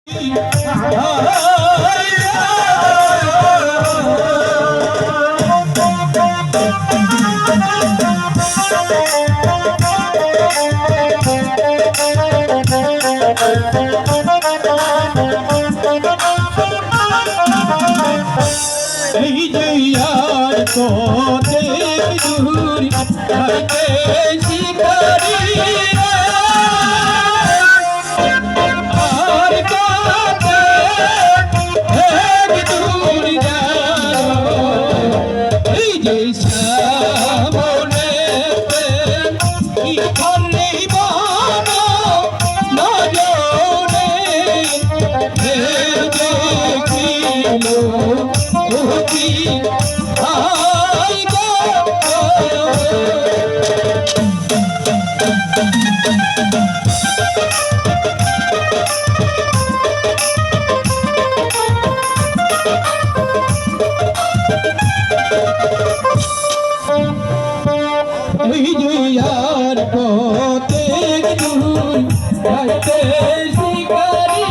এই যে আর কোতে দূর থাকে শিকারি আর কোতে এক দূর যাও এই যে সামনে কি করলে বানো নজরে দেখিলো এই জয়ার পথে দূর যাইতে শিকারি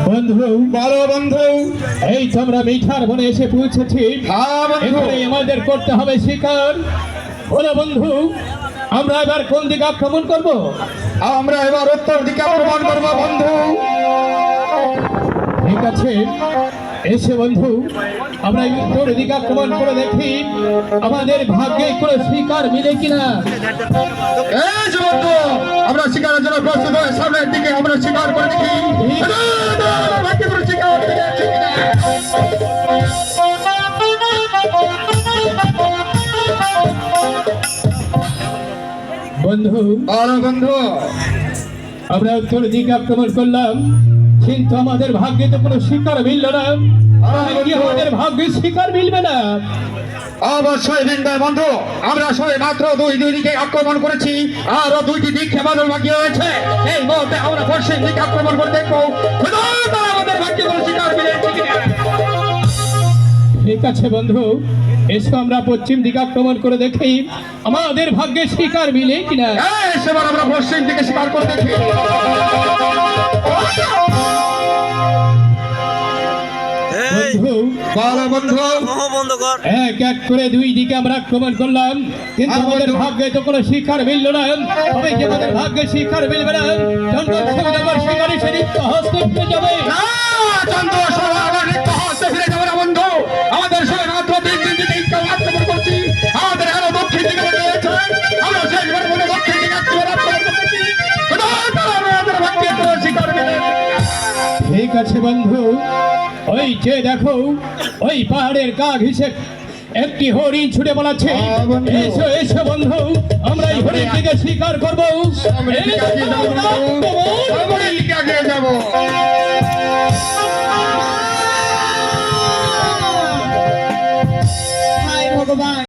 বন্ধু বলো বন্ধু, এই তোমরা মিঠার বনে এসে পৌঁছেছি। এবারে আমাদের করতে হবে শিকার। বলো বন্ধু, আমরা এবার কোন দিকে আক্রমণ করব? আমরা এবার উত্তর দিকে আক্রমণ করবো বন্ধু। ঠিক আছে, এসে বন্ধু আমরা উত্তর দিকে আক্রমণ করে দেখি আমাদের ভাগ্যে কোনো শিকার মিলে কিনা। এই যে বন্ধু, আমরা শিকারের জন্য প্রস্তুত হয়ে সামনের দিকে আমরা শিকার করে দেখি ভাগ্যে কোনো শিকার মিলেছে কিনা। বন্ধু বলো বন্ধু, আমরা উত্তর দিকে আক্রমণ করলাম, কিন্তু আমাদের ভাগ্যে তো কোনো শিকার মিলল না। তাহলে কি আমাদের ভাগ্যে শিকার মিলবে না? অবশ্যই মিলবে বন্ধু। আমরা সবাই মাত্র দুই দিকে আক্রমণ করেছি, আরো দুইটি দিক খেমানোর বাকি রয়েছে। এই মুহূর্তে আমরা পশ্চিম দিকে আক্রমণ করে দেখবো আমাদের ভাগ্যে কোনো শিকার মিলেছে কিনা। ঠিক আছে বন্ধু, এসো আমরা পশ্চিম দিকে আক্রমণ করে দেখি আমাদের ভাগ্যে শিকার মিলে কিনা। সেবার আমরা পশ্চিম দিকে শিকার করে দেখি। এক এক করে দুই দিকে আমরা আক্রমণ করলাম, কিন্তু আমাদের ভাগ্যে তো কোনো শিকার মিলল না। তবে যে আমাদের ভাগ্যে শিকার মিলবে না, শিকারি সে নিত্য হস্তে ফিরে যাবে। আমাদের সবাই মাত্র তিন দিকে আক্রমণ করছি। আমাদের আরো দক্ষিণ দিকে রয়েছে, আমরা শেষবার মধ্যে দক্ষিণ দিকে আক্রমণ করছি। আমাদের ভাগ্যে কোনো শিকার মিলে। ঠিক আছে বন্ধু, ওই যে দেখো ওই পাহাড়ের গা ঘিসে একটি হরিণ ছুটে পালাচ্ছে। এসো এসো বন্ধু, আমরা এই হরিণ থেকে শিকার করবো। যাবো ভগবান।